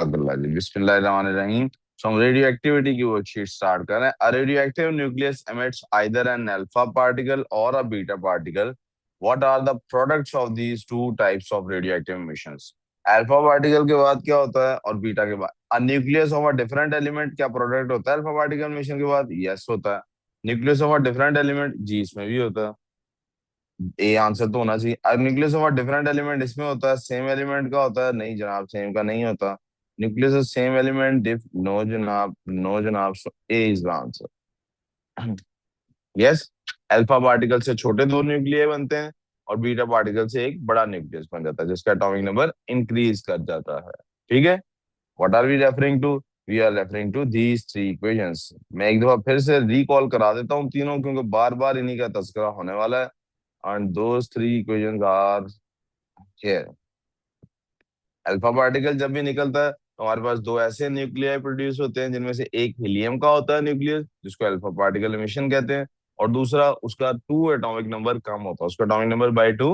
अब्दुल्ला जी, बिस्मिल्लाहिर्रहमानिर्रहीम। सो हम radio activity की वर्कशीट स्टार्ट कर रहे हैं। A radio active nucleus emits either an alpha particle और a beta particle. What are the products of these two types of radioactive emissions? Alpha particle के बाद क्या होता है और बीटा के बाद? A nucleus of a different element क्या प्रोडक्ट होता है अल्फा पार्टिकल एमिशन के बाद? यस होता है। Nucleus of a different element, जी इसमें भी होता है। ए आंसर तो होना चाहिए। अब nucleus of a different element इसमें होता है, सेम एलिमेंट का होता है? नहीं जनाब, सेम का नहीं होता। Nucleus of same element diff, no जनाब, नो जनाब। So A is the answer. Yes, alpha particle से छोटे दो न्यूक्लियस बनते हैं और बीटा पार्टिकल से एक बड़ा न्यूक्लियस बन जाता है जिसका एटॉमिक नंबर इंक्रीज कर जाता है। ठीक है। What are we referring to? We are referring to these three equations. मैं एक दफा फिर से रिकॉल करा देता हूँ तीनों, क्योंकि बार बार इन्हीं का तस्करा होने वाला है। And those three equations are here. Alpha particle जब भी निकलता है तो हमारे पास दो ऐसे न्यूक्लियाई प्रोड्यूस होते हैं जिनमें से एक हीलियम का होता है न्यूक्लियस, जिसको अल्फा पार्टिकल एमिशन कहते हैं, और दूसरा उसका टू एटॉमिक नंबर कम होता है, उसका एटॉमिक नंबर बाई टू।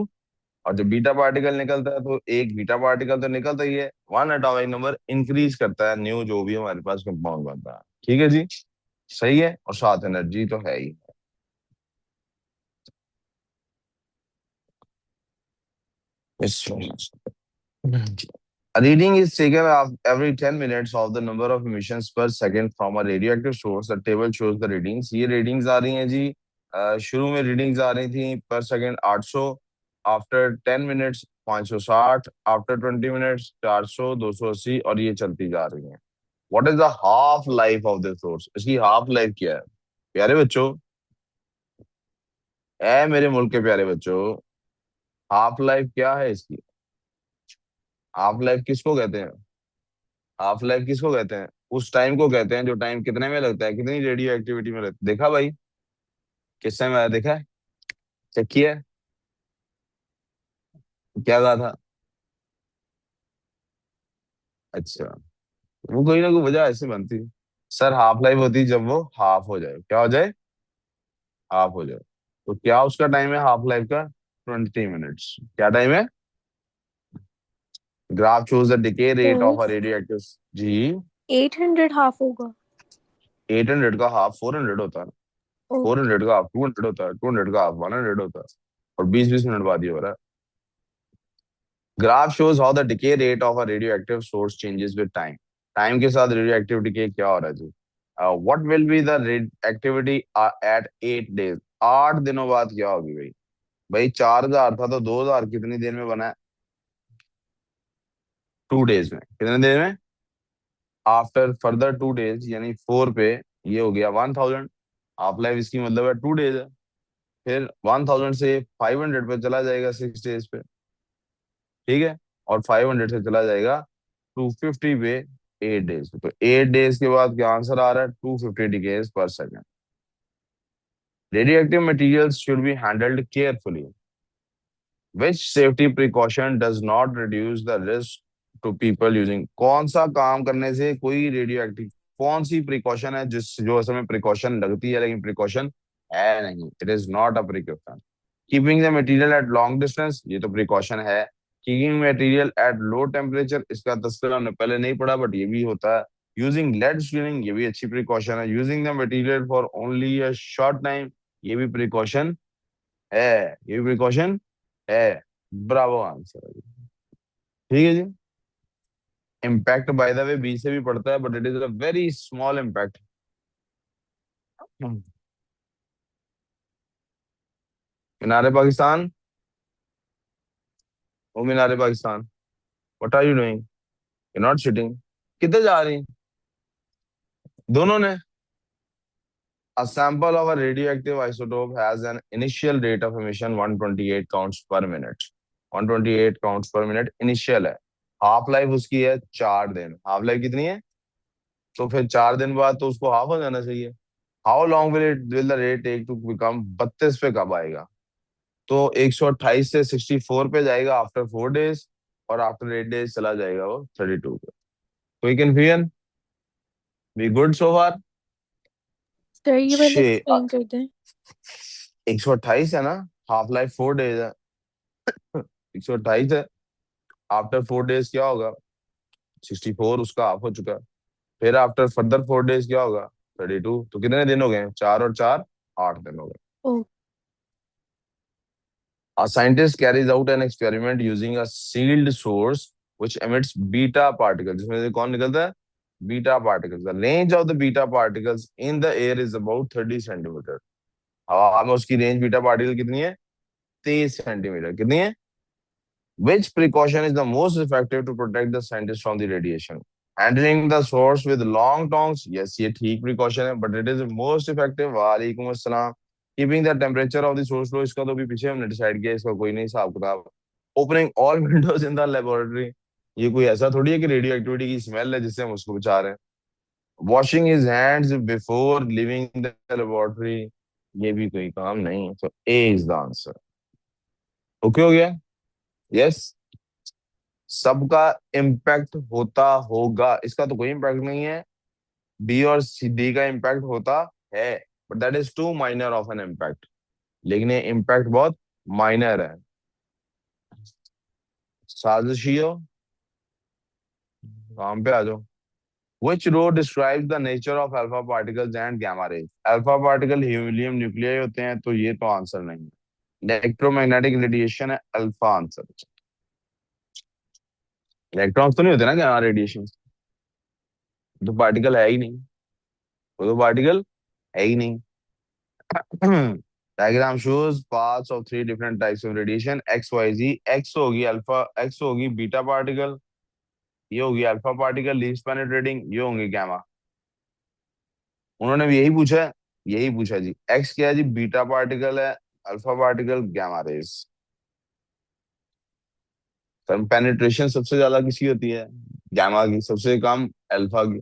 और जब बीटा पार्टिकल निकलता है तो एक बीटा पार्टिकल तो निकलता ही है, वन एटॉमिक नंबर इंक्रीज करता है, न्यू जो भी हमारे पास कंपाउंड बनता है। ठीक है जी, सही है। और साथ एनर्जी तो है ही। A reading is taken of every 10 minutes of the number of emissions per second from a radioactive source. The table shows the readings. ये readings आ रही हैं जी। शुरू में readings आ रही थी per second 800, after 10 minutes 560, after 20 minutes 400, 280, और ये चलती जा रही हैं। What is the half life of this source? इसकी half life क्या है प्यारे बच्चों? ऐ मेरे मुल्क के प्यारे बच्चों, हाफ लाइफ क्या है इसकी? हाफ लाइफ किसको कहते हैं? हाफ लाइफ किसको कहते हैं? उस टाइम को कहते हैं जो टाइम कितने में लगता है, कितनी रेडियो एक्टिविटी में लगता है। देखा भाई, किस टाइम आया, देखा है, चेक किया है? क्या कहा था? अच्छा, वो कोई ना कोई वजह ऐसे बनती है। सर हाफ लाइफ होती है जब वो हाफ हो जाए। क्या हो जाए? हाफ हो जाए। तो क्या उसका टाइम है हाफ लाइफ का? 20 मिनट्स। क्या टाइम है? Graph shows the decay rate sir of a radio active. जी। 800 हाफ होगा। 800 का हाफ 400 होता है। Four okay. हंड्रेड का हाफ 200 होता है। 200 का हाफ 100 होता है। और 20-20 मिनट बाद ये हो रहा है। Graph shows how the decay rate of a radioactive source changes with time. Time के साथ रेडियो डिके क्या हो रहा है जी? What will be the activity at 8 days? 8 दिनों बाद क्या होगी भाई? भाई 4,000 था तो 2,000 कितनी देर में बना है? 2 डेज में। कितने देर में? आफ्टर फर्दर 2 डेज यानी 4 पे ये हो गया 1,000। हाफ लाइफ इसकी मतलब है 2 डेज है। फिर 1,000 से 500 पे चला जाएगा 6 डेज पे। ठीक है। और 500 से चला जाएगा 250 पे 8 डेज। तो 8 डेज के बाद क्या आंसर आ रहा है? 250 डिकेज पर second. Radioactive materials should be handled carefully. Which safety precaution does not reduce the risk to people using? कौन सा काम करने से कोई रेडियो एक्टिव, कौन सी प्रिकॉशन है जिस जो असल में प्रिकॉशन लगती है लेकिन प्रिकॉशन है नहीं? It is not a precaution. Keeping the material at long distance, ये तो प्रिकॉशन है। Keeping material at low temperature, इसका तस्करा हमने पहले नहीं पढ़ा बट ये भी होता है। यूजिंग लेड स्क्रीनिंग, ये भी अच्छी प्रिकॉशन है। Using the material for only a short time, ये भी प्रिकॉशन है। ये भी प्रिकॉशन है। Bravo answer. ठीक है जी। Impact by the way B से भी पड़ता है but it is a very small impact. Minar Pakistan, ओ Minar Pakistan, what are you doing? You not sitting. कितने जा रही? दोनों ने। A sample of a radioactive isotope has an initial rate of emission 128 counts per minute. 128 counts per minute initial है। Half life उसकी है 4 दिन। हाफ लाइफ कितनी है? तो फिर 4 दिन बाद तो उसको हाफ हो जाना चाहिए। How long will the rate take to become? 32 पे कब आएगा? तो 128 से 64 पे जाएगा आफ्टर 4 डेज, और आफ्टर 8 डेज चला जाएगा वो 32 पे। कोई confusion? We good so far? Sir ये वाला एक्सप्लेन कर दें। 128 है ना, हाफ लाइफ 4 डेज है। 128 है। आफ्टर 4 डेज क्या होगा? 64 उसका हाफ हो चुका है। फिर आफ्टर फर्दर 4 डेज क्या होगा? 32। तो कितने दिन हो गए? 4 और 4, 8 दिन हो गए। ओ, A scientist carries out an experiment using a sealed source which emits beta particles. जिसमें से कौन निकलता है? Beta particles. The range of the beta particles in the air is about 30 centimeter. हवा में उसकी रेंज बीटा पार्टिकल कितनी है? 30 सेंटीमीटर। कितनी है? Which precaution is the most effective to protect the scientist from the radiation? Handling the source with long tongs. Yes, ये ठीक precaution है, but it is most effective. वालेकुम अस्सलाम. Keeping the temperature of the source low. इसका तो भी पीछे हमने डिसाइड किया, इसका कोई नहीं हिसाब किताब. Opening all windows in the laboratory. ये कोई ऐसा थोड़ी है कि रेडियो एक्टिविटी की स्मेल है जिससे हम उसको बचा रहे हैं. Washing his hands before leaving the laboratory. ये भी कोई काम नहीं. So A is the answer. Okay हो गया? यस. सबका इम्पैक्ट होता होगा, इसका तो कोई इम्पैक्ट नहीं है. बी और सी डी का इम्पैक्ट होता है, but that is too minor of an impact. लेकिन ये इम्पैक्ट बहुत माइनर है. साजिशियो, काम पे आ जाओ. Which row describes the nature of alpha particles and gamma rays? Alpha particle helium nuclei होते हैं, तो ये तो आंसर नहीं है. इलेक्ट्रोमैग्नेटिक रेडिएशन है अल्फा आंसर. इलेक्ट्रॉन्स तो नहीं होते ना gamma रेडिएशन. तो पार्टिकल है ही नहीं. वो तो पार्टिकल है ही नहीं. Diagram shows paths of 3 different types of radiation X Y G. X होगी अल्फा, एक्स होगी बीटा पार्टिकल, ये होगी अल्फा पार्टिकल लीस्ट पेनिट्रेटिंग, ये होंगे गामा. उन्होंने भी यही पूछा है, यही पूछा जी. एक्स क्या है जी? बीटा पार्टिकल है, alpha particle, gamma rays. Penetration सबसे ज्यादा किसकी होती है? गामा की. सबसे कम अल्फा की.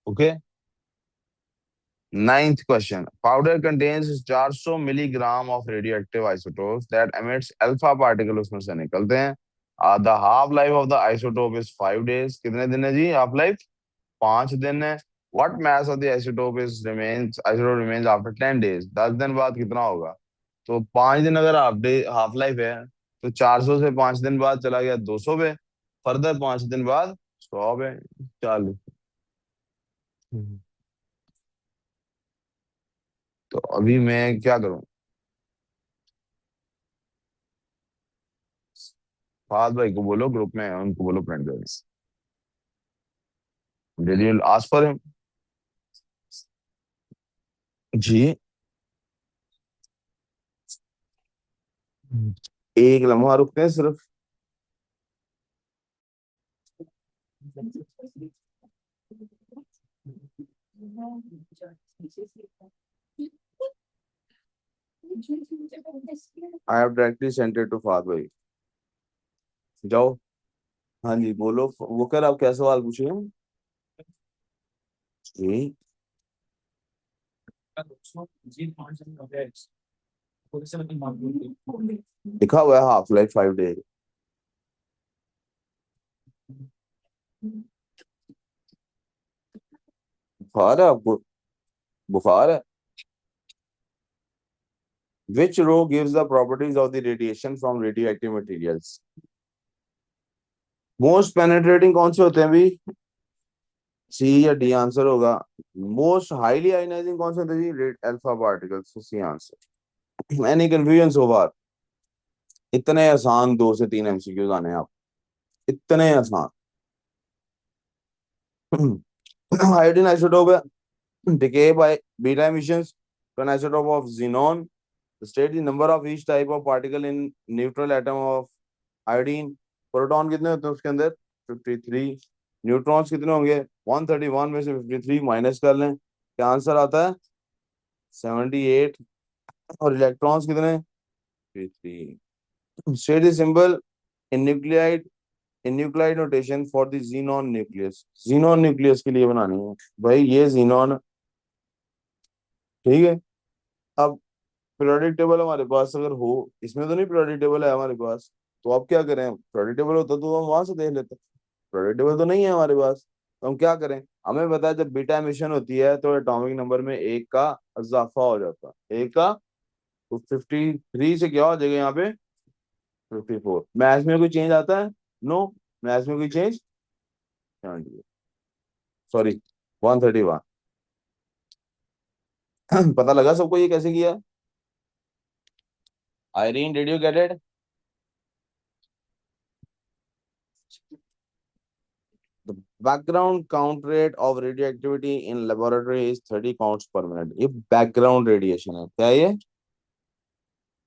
Okay. Ninth question. Powder contains 400 milligram of radioactive isotopes that emits alpha particle उसमें से निकलते हैं. The half life of the isotope is 5 days. कितने दिन है जी half life? 5 दिन है. What mass of the isotope remains after 10 days? 10 दिन बाद कितना होगा? तो 5 दिन अगर हाफ लाइफ है, तो 400 से 5 दिन बाद चला गया 200 पे. फर्दर 5 दिन बाद 100 पे. 40. तो अभी मैं क्या करूं? फहद भाई को बोलो ग्रुप में, उनको बोलो फ्रेंड कर. Did you ask for him? जी. एक लम्हा रुकते हैं सिर्फ. I have directly send it to Fahad भाई. जाओ. हाँ जी बोलो वो कर, आप क्या सवाल पूछे हैं? जी. लिखा हुआ है हाफ लाइफ 5 डे. बुखार है आपको? बुखार है. Which row gives the properties of the radiation from radioactive materials? Most penetrating कौन से होते हैं भी? सी या डी आंसर होगा. मोस्ट हाईली आयनाइजिंग कौन से होते हैं जी? Red alpha particles. C answer. Any confusion so far? इतने आसान 2 से 3 एमसीक्यूज आने हैं आप. इतने आसान. हाइड्रोजन आइसोटोप है. decay by beta emissions to an isotope of xenon. State the number of each type of particle in neutral atom of iodine. Proton कितने होते हैं उसके अंदर? 53. न्यूट्रॉन्स कितने होंगे? 131 में से 53 माइनस कर लें, क्या आंसर आता है? 78. और इलेक्ट्रॉन्स कितने? 53. State the symbol in nuclide, in nuclide notation for the xenon nucleus. xenon nucleus के लिए बनानी है भाई, ये xenon. ठीक है. अब पीरियोडिक टेबल हमारे पास अगर हो, इसमें तो नहीं पीरियोडिक टेबल है हमारे पास, तो अब क्या करें? पीरियोडिक टेबल होता तो हम वहां से देख लेते. पीरियोडिक टेबल तो नहीं है हमारे पास, तो हम क्या करें? हमें पता है जब बीटा एमिशन होती है तो एटॉमिक नंबर में 1 का इजाफा हो जाता है. 1 का. तो 53 से क्या हो जाएगा यहाँ पे? 54। मैथ्स में कोई चेंज आता है? नो। मैथ्स में कोई चेंज? सॉरी, 131। पता लगा सबको ये कैसे किया? Irene, did you get it? The background count rate of radioactivity in laboratory is 30 counts per minute. ये बैकग्राउंड रेडिएशन है, क्या ये?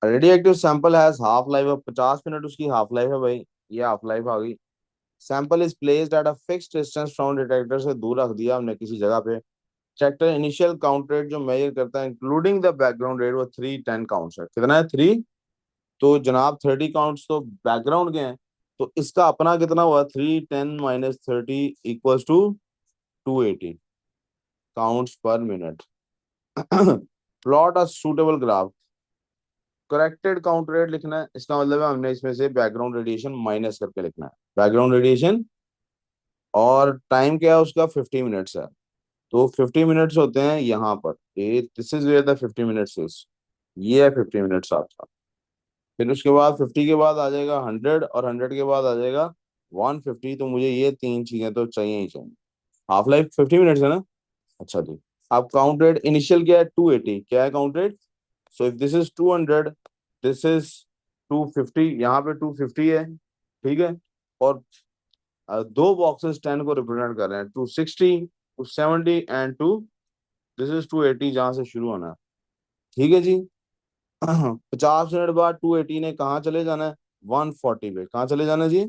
Radioactive sample has half life of 50 minute, उसकी हाफ लाइफ है भाई। ये हाफ लाइफ आ गई। Sample is placed at a fixed distance from detector, से दूर रख दिया हमने किसी जगह पे। डिटेक्टर इनिशियल काउंट रेट जो मेजर करता है इंक्लूडिंग द बैकग्राउंड रेट, वो 310 काउंट्स है। कितना है? 3। तो जनाब 30 काउंट्स तो बैकग्राउंड के हैं, तो इसका अपना कितना हुआ? 310 - 30 equals to 280 counts per minute. Plot a suitable graph. Corrected count rate लिखना है, इसका मतलब है हमने इसमें से बैकग्राउंड रेडिएशन माइनस करके लिखना है। बैकग्राउंड रेडिएशन और टाइम क्या है उसका? 50 मिनट्स है। तो 50 मिनट्स होते हैं यहाँ पर, ये this is where the 50 minutes is, ये है 50 मिनट्स आपका। फिर उसके बाद 50 के बाद आ जाएगा 100, और 100 के बाद आ जाएगा 150। तो मुझे ये तीन चीजें तो चाहिए ही चाहिए। हाफ लाइफ 50 मिनट्स है ना? अच्छा जी। अब काउंट रेट इनिशियल क्या है? 280। क्या है count rate? So if this is 200, this is 250, यहाँ पे 250 है, ठीक है। और दो बॉक्सेस 10 को रिप्रेजेंट कर रहे हैं, 260, 270 एंड टू, दिस इज 280 जहां से शुरू होना है, ठीक है जी। 50 मिनट बाद 280 ने कहाँ चले जाना है? 140 पे। कहाँ चले जाना है जी?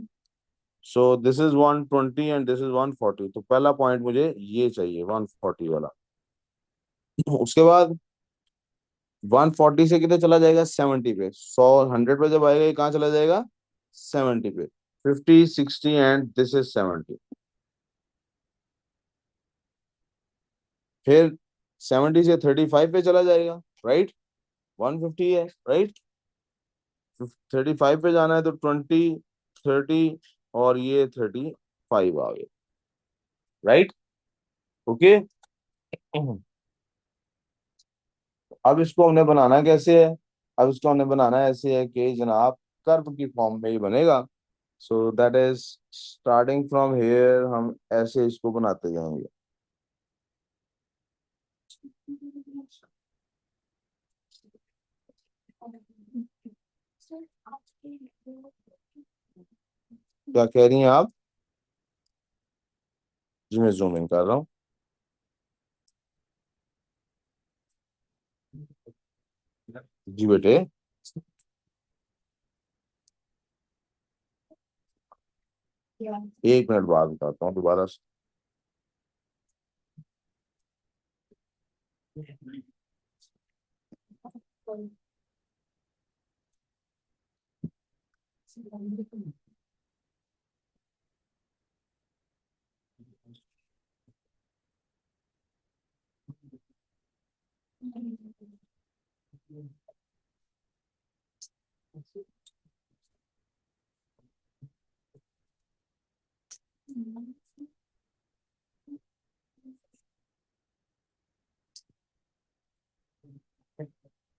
So this is 120 and this is 140। तो पहला पॉइंट मुझे ये चाहिए, 140 वाला। उसके बाद 140 से कितने चला जाएगा? 70 पे। 100 पे जब आएगा ये कहाँ चला जाएगा? 70 पे। 50, 60 एंड दिस इज 70। फिर 70 से 35 पे चला जाएगा, राइट? 150 है, राइट? 35 पे जाना है तो 20, 30 और ये 35 आ गए, राइट? ओके। अब इसको हमने बनाना कैसे है? अब इसको हमने बनाना ऐसे है कि जनाब कर्व की फॉर्म में ही बनेगा। So that is starting from here, हम ऐसे इसको बनाते जाएंगे। क्या कह रही हैं आप? जी मैं जूम इन कर रहा हूँ। जी बेटे, 1 मिनट बाद बताता हूँ दोबारा से।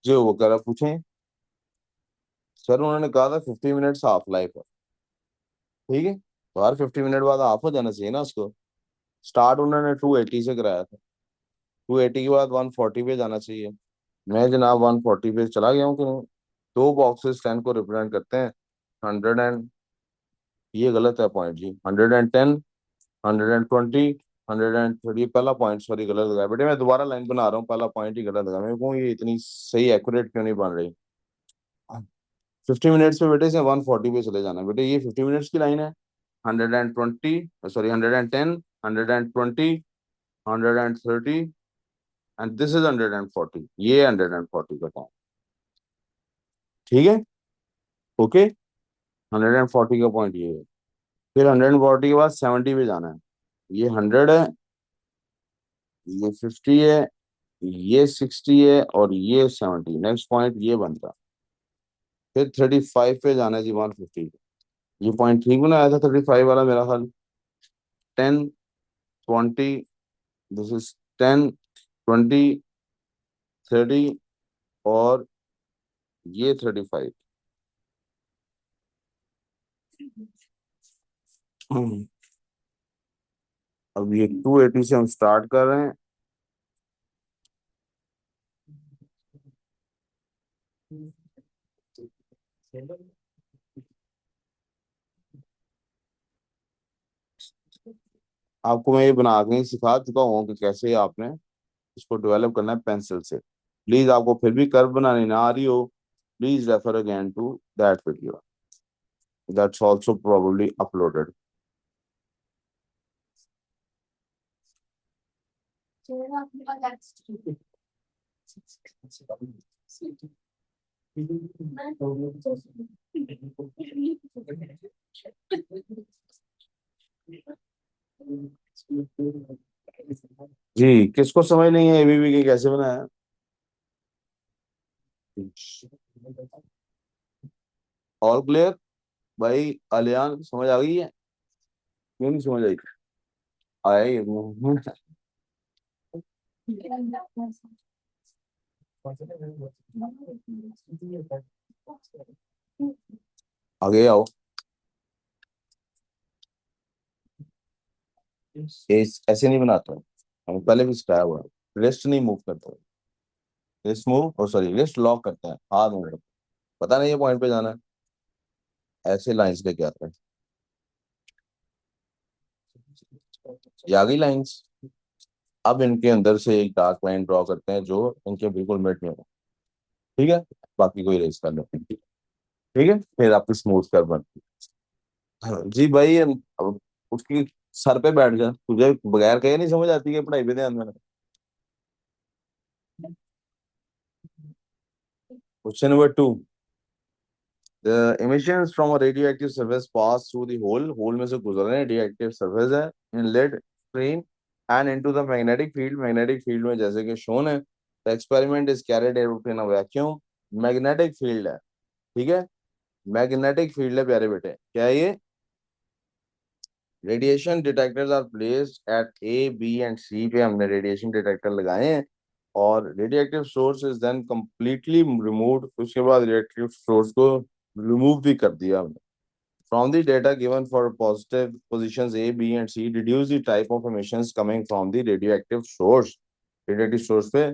जो वो कह रहा, पूछें सर। उन्होंने कहा था 50 मिनट्स हाफ लाइफ है, ठीक है। तो हर 50 मिनट बाद हाफ हो जाना चाहिए ना उसको। स्टार्ट उन्होंने 280 से कराया था, 280 के बाद 140 पे जाना चाहिए। मैं जनाब 140 पे चला गया हूँ कि नहीं? दो बॉक्सेस 10 को रिप्रेजेंट करते हैं। 100 एंड, ये गलत है पॉइंट जी। 110, 120, 130। पहला पॉइंट सॉरी गलत लगा बेटे, मैं दोबारा लाइन बना रहा हूँ, पहला पॉइंट ही गलत लगा मेरे को। ये इतनी सही एक्यूरेट क्यों नहीं बन रही? 50 मिनट्स पे बेटे से 140 पे चले जाना है बेटे। ये 50 मिनट्स की लाइन है। 120, सॉरी 110, 120, 130 एंड दिस इज 140। ये 140 का पॉइंट, ठीक है। ओके, 140 का पॉइंट ये है। फिर 140 के बाद 70 पे जाना है। ये 100 है, ये 50 है, ये 60 है और ये 70। नेक्स्ट पॉइंट ये बनता। फिर 35 पे जाना है जी, 150 पे। ये पॉइंट ठीक बनाया था 35 वाला मेरा ख्याल। 10, 20, दिस इज 10, 20, 30 और ये 35। अब ये 280 से हम स्टार्ट कर रहे हैं। आपको मैं ये बना के ही सिखा चुका हूँ कि कैसे आपने इसको डेवलप करना है पेंसिल से। प्लीज आपको फिर भी कर्व बनानी ना आ रही हो, please refer again to that video, that's also probably uploaded. जी, किसको समझ नहीं है एबीबी के कैसे बनाया? All clear? भाई अलियान समझ आ गई है? क्यों नहीं समझ आई? आई आगे आओ। ऐसे नहीं बनाता हूँ, हम पहले भी सिखाया हुआ है। रिस्ट नहीं मूव करता, रिस्ट मूव और सॉरी रिस्ट लॉक करता है, हाथ मूव करता है। पता नहीं ये पॉइंट पे जाना है, ऐसे लाइंस लेके आता है। ये आ गई लाइंस। अब इनके अंदर से एक डार्क लाइन ड्रॉ करते हैं जो इनके बिल्कुल मिड में हो। ठीक है, बाकी कोई रेस कर लो। ठीक है, फिर आपकी स्मूथ कर बन। हाँ, जी भाई अब उसकी सर पे बैठ जा, तुझे बगैर कहे नहीं समझ आती है पढ़ाई पे ध्यान देना। Question number 2। The emissions from a radioactive surface pass through the hole, hole में से गुजर रहे हैं, radioactive surface है, in lead screen and into the magnetic field, magnetic field में जैसे कि shown है, the experiment is carried out in a vacuum, magnetic field है, ठीक है, magnetic field है प्यारे बेटे, क्या है ये? Radiation detectors are placed at A, B and C पे हमने radiation detector लगाए हैं और radioactive source is then completely removed, उसके बाद radioactive source को remove भी कर दिया हमने। From the data given for positive positions A, B and C, deduce the type of emissions coming from the radioactive source. Radioactive source पे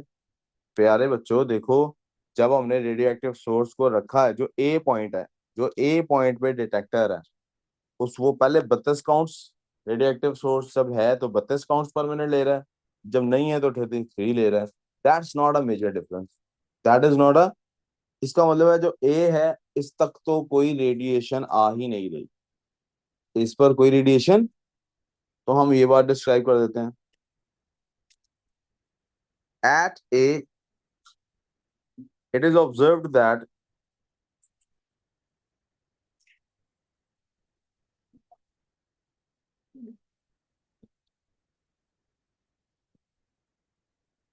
प्यारे बच्चों देखो, जब हमने radioactive source को रखा है, जो A पॉइंट है, जो A पॉइंट पे डिटेक्टर है, उस वो पहले 32 काउंट्स, रेडियोएक्टिव सोर्स जब है तो 32 काउंट्स पर मिनट ले रहा है, जब नहीं है तो 33 ले रहा है। That's not a major difference, that is not a, इसका मतलब है जो ए है इस तक तो कोई रेडिएशन आ ही नहीं रही, इस पर कोई रेडिएशन, तो हम ये बात डिस्क्राइब कर देते हैं। At a it is observed that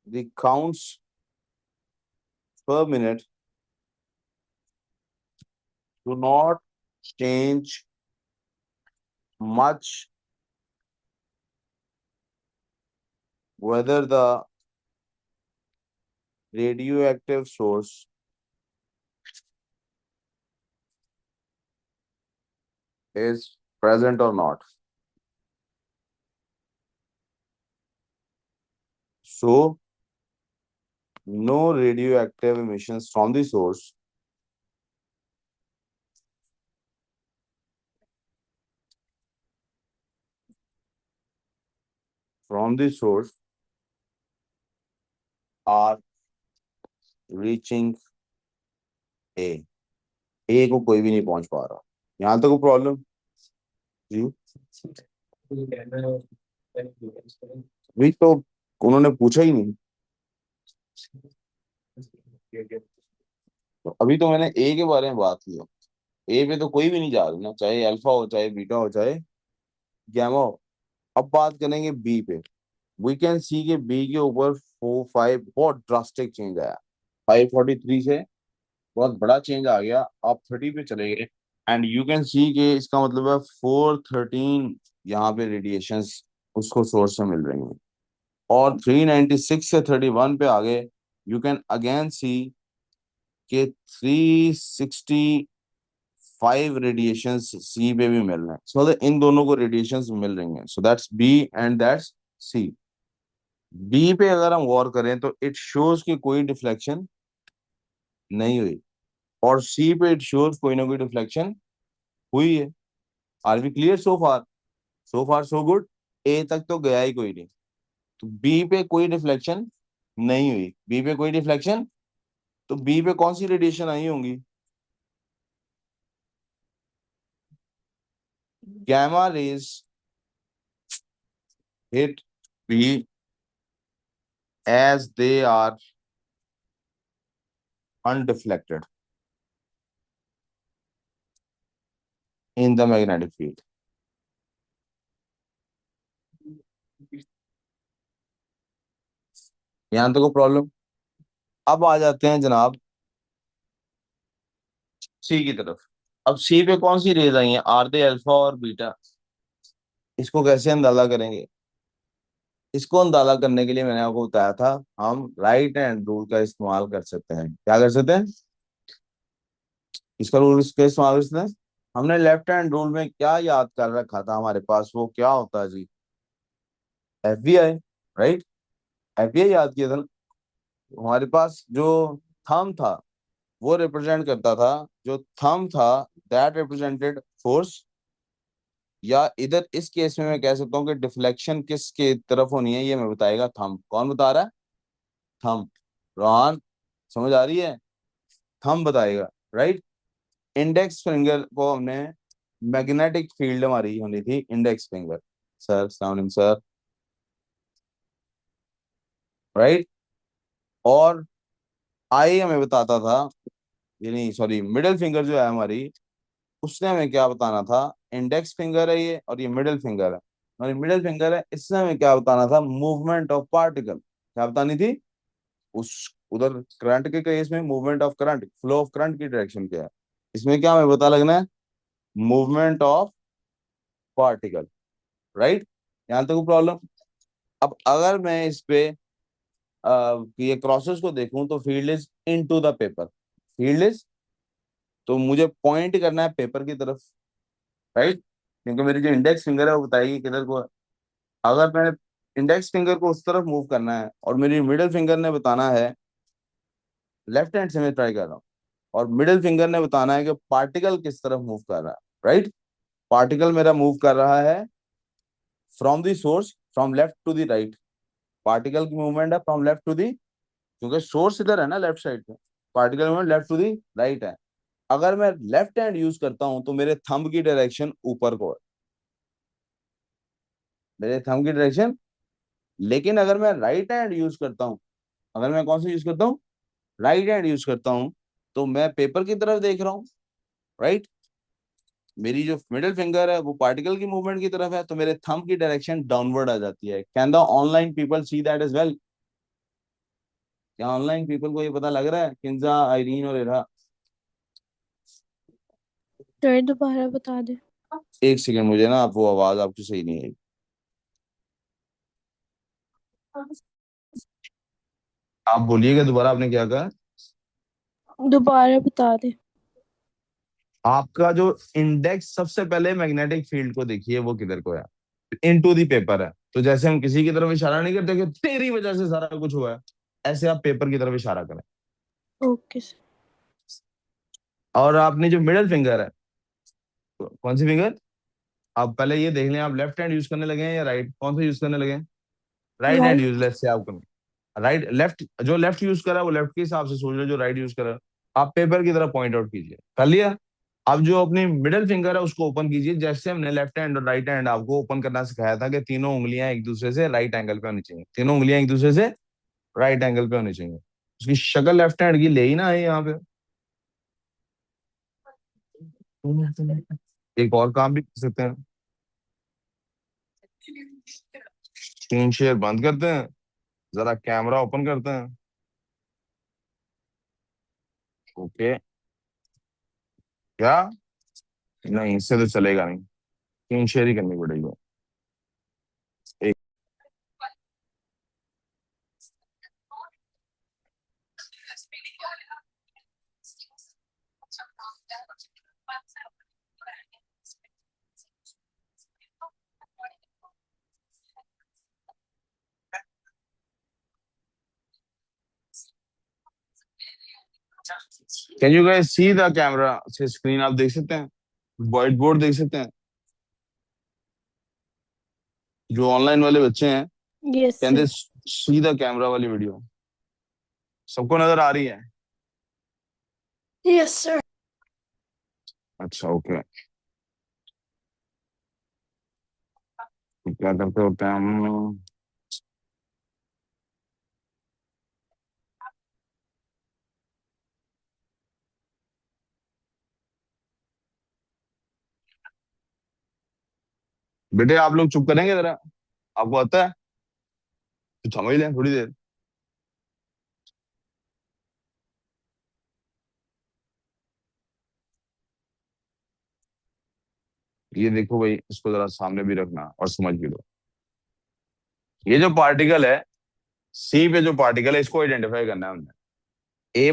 the counts per minute do not change much whether the radioactive source is present or not. So, no radioactive emissions from the source are reaching A. A को कोई भी नहीं पहुंच पा रहा। यहाँ तक कोई प्रॉब्लम जी? अभी तो उन्होंने पूछा ही नहीं, तो अभी तो मैंने ए के बारे में बात की है। ए पे तो कोई भी नहीं जा रहा ना, चाहे अल्फा हो चाहे बीटा हो चाहे गैमा हो। अब बात करेंगे बी पे। वी कैन सी के बी के ऊपर 4-5 बहुत ड्रास्टिक चेंज आया, 543 से बहुत बड़ा चेंज आ गया, आप 30 पे चले गए एंड यू कैन सी के इसका मतलब है 413 यहाँ पे रेडिएशंस उसको सोर्स से मिल रही हैं और 396 से 31 पे आ गए। यू कैन अगेन सी के 364 5 रेडिएशंस सी पे भी मिल रहे हैं, सो इन दोनों को रेडिएशंस मिल रही हैं, so that's B and that's C. B पे अगर हम गौर करें तो इट शोज कि कोई डिफ्लेक्शन नहीं हुई, और सी पे इट शोज कोई ना कोई डिफ्लेक्शन हुई है। Are we clear so far? So far so good. A तक तो गया ही कोई नहीं, तो बी पे कोई डिफ्लेक्शन नहीं हुई, बी पे कोई डिफ्लेक्शन, तो बी पे कौन सी रेडिएशन आई होंगी? gamma rays hit B as they are undeflected in the magnetic field. यहां तक को प्रॉब्लम। अब आ जाते हैं जनाब सी की तरफ। अब सी पे कौन सी रेज आई हैं? आर दे अल्फा और बीटा? इसको कैसे अंदाजा करेंगे? इसको अंदाजा करने के लिए मैंने आपको बताया था, हम राइट हैंड रूल का इस्तेमाल कर सकते हैं। क्या कर सकते हैं? इसका रूल इसका इस्तेमाल कर सकते हैं। हमने लेफ्ट हैंड रूल में क्या याद कर रखा था हमारे पास? वो क्या होता है जी? FBI, right? एफबीआई याद किया था ना? हमारे पास जो थंब था वो रिप्रेजेंट करता था, जो थंब था दैट रिप्रेजेंटेड फोर्स, या इधर इस केस में मैं कह सकता हूँ कि डिफ्लेक्शन किसके तरफ होनी है, ये मैं बताएगा थंब। कौन बता रहा है? थंब। रोहान, समझ आ रही है? थंब बताएगा, राइट? इंडेक्स फिंगर को हमने, मैग्नेटिक फील्ड हमारी होनी थी index finger. Sir sounding sir, right? और आई हमें बताता था, ये नहीं सॉरी, मिडिल फिंगर जो है हमारी, उसने हमें क्या बताना था? इंडेक्स फिंगर है ये, और ये मिडिल फिंगर है, और ये मिडिल फिंगर है, इसने हमें क्या बताना था? Movement of particle. क्या बतानी थी? उस उधर करंट के केस में movement of current, flow of current की डायरेक्शन क्या है, इसमें क्या हमें पता लगना है? Movement of particle, right? यहां तक प्रॉब्लम। अब अगर मैं इस पे ये क्रॉसेस को देखूं तो field is into the paper, field is, तो मुझे पॉइंट करना है पेपर की तरफ, राइट? क्योंकि मेरी जो इंडेक्स फिंगर है वो बताएगी किधर को है। अगर मैंने इंडेक्स फिंगर को उस तरफ मूव करना है और मेरी मिडिल फिंगर ने बताना है, लेफ्ट हैंड से मैं ट्राई कर रहा हूँ, और मिडिल फिंगर ने बताना है कि पार्टिकल किस तरफ मूव कर रहा है, राइट? पार्टिकल मेरा मूव कर रहा है from the source, from left to the right. Particle की मूवमेंट है फ्रॉम लेफ्ट टू दी, क्योंकि सोर्स इधर है ना लेफ्ट साइड पे, particle movement left to the right है। अगर मैं लेफ्ट हैंड यूज करता हूं तो मेरे थंब की डायरेक्शन ऊपर को है, मेरे थंब की डायरेक्शन। लेकिन अगर मैं राइट हैंड यूज करता हूं, अगर मैं कौन सा यूज करता हूं? राइट हैंड यूज करता हूं, तो मैं पेपर की तरफ देख रहा हूं, राइट? मेरी जो मिडिल फिंगर है वो पार्टिकल की मूवमेंट की तरफ है, तो मेरे थंब की डायरेक्शन डाउनवर्ड आ जाती है। Can the online people see that as well? क्या ऑनलाइन पीपल को ये पता लग रहा है? किंजा, आइरीन और इरा? सर दोबारा बता दे। एक सेकंड, मुझे ना आप वो आवाज आपकी सही नहीं आई। आप बोलिएगा दोबारा, आपने क्या कहा? दोबारा बता दे। आपका जो इंडेक्स, सबसे पहले मैग्नेटिक फील्ड को देखिए वो किधर को है, इनटू दी पेपर है। तो जैसे हम किसी की तरफ इशारा नहीं करते कि तेरी वजह से सारा कुछ हुआ है, ऐसे आप पेपर की तरफ इशारा करें। Okay sir. और आपने जो मिडिल फिंगर है, कौन सी फिंगर? आप पहले ये देख लें, आप लेफ्ट हैंड यूज करने लगे हैं या राइट? कौन सा यूज करने लगे हैं? Right hand use, right. Let's say आप करें राइट, लेफ्ट, जो लेफ्ट यूज करा है वो लेफ्ट के हिसाब से सोच लो, जो राइट यूज करा है आप पेपर की तरफ पॉइंट आउट कीजिए। कर लिया? अब जो अपनी मिडिल फिंगर है उसको ओपन कीजिए, जैसे हमने लेफ्ट हैंड और राइट हैंड आपको ओपन करना सिखाया था कि तीनों उंगलियां एक दूसरे से राइट एंगल पे होनी चाहिए, तीनों उंगलियां एक दूसरे से राइट एंगल पे होनी चाहिए। उसकी शक्ल लेफ्ट हैंड की ले ही ना है यहाँ पे। एक और काम भी कर सकते हैं, स्क्रीन शेयर बंद करते हैं, जरा कैमरा ओपन करते हैं। ओके, क्या? नहीं, इससे तो चलेगा नहीं, स्क्रीन शेयर ही करनी पड़ेगी। एक can you guys see the camera से स्क्रीन? आप देख सकते हैं, व्हाइट बोर्ड देख सकते हैं? जो ऑनलाइन वाले बच्चे हैं, yes can they sir. See the camera वाली वीडियो? सबको नजर आ रही है? Yes sir. अच्छा, ओके। तो क्या करते होते हैं हम? बेटे आप लोग चुप करेंगे जरा? आपको आता है तो समझ लें थोड़ी देर। ये देखो भाई, इसको जरा सामने भी रखना और समझ भी लो। ये जो पार्टिकल है, सी पे जो पार्टिकल है, इसको आइडेंटिफाई करना है हमने। ए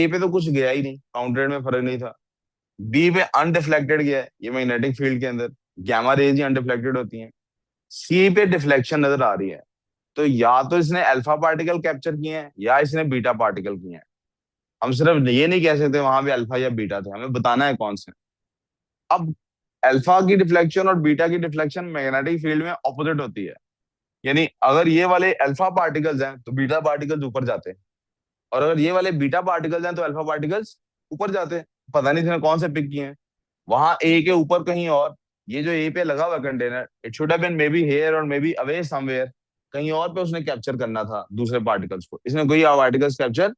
पे तो कुछ गया ही नहीं, काउंटेड में फर्क नहीं था। बी पे अनडिफ्लेक्टेड गया है, ये मैग्नेटिक फील्ड के अंदर गैमा रेज ही अनडिफ्लेक्टेड होती हैं। सी पे डिफ्लेक्शन नजर आ रही है, तो या तो इसने अल्फा पार्टिकल कैप्चर किए हैं या इसने बीटा पार्टिकल किए हैं। हम सिर्फ ये नहीं कह सकते वहां पे अल्फा या बीटा थे, हमें बताना है कौन से। अब अल्फा की डिफ्लेक्शन और बीटा की डिफ्लेक्शन मैग्नेटिक फील्ड में ऑपोजिट होती है। यानी अगर ये वाले अल्फा पार्टिकल्स हैं तो बीटा पार्टिकल्स ऊपर जाते हैं, और अगर ये वाले बीटा पार्टिकल्स हैं तो अल्फा पार्टिकल्स ऊपर जाते हैं। पता नहीं इसने कौन से पिक किए हैं। वहां ए के ऊपर कहीं और, ये जो ए पे लगा हुआ container, it should have been maybe here और मे बी अवे समवेयर। कहीं और पे उसने कैप्चर करना था दूसरे पार्टिकल्स को, इसने कोई पार्टिकल्स कैप्चर।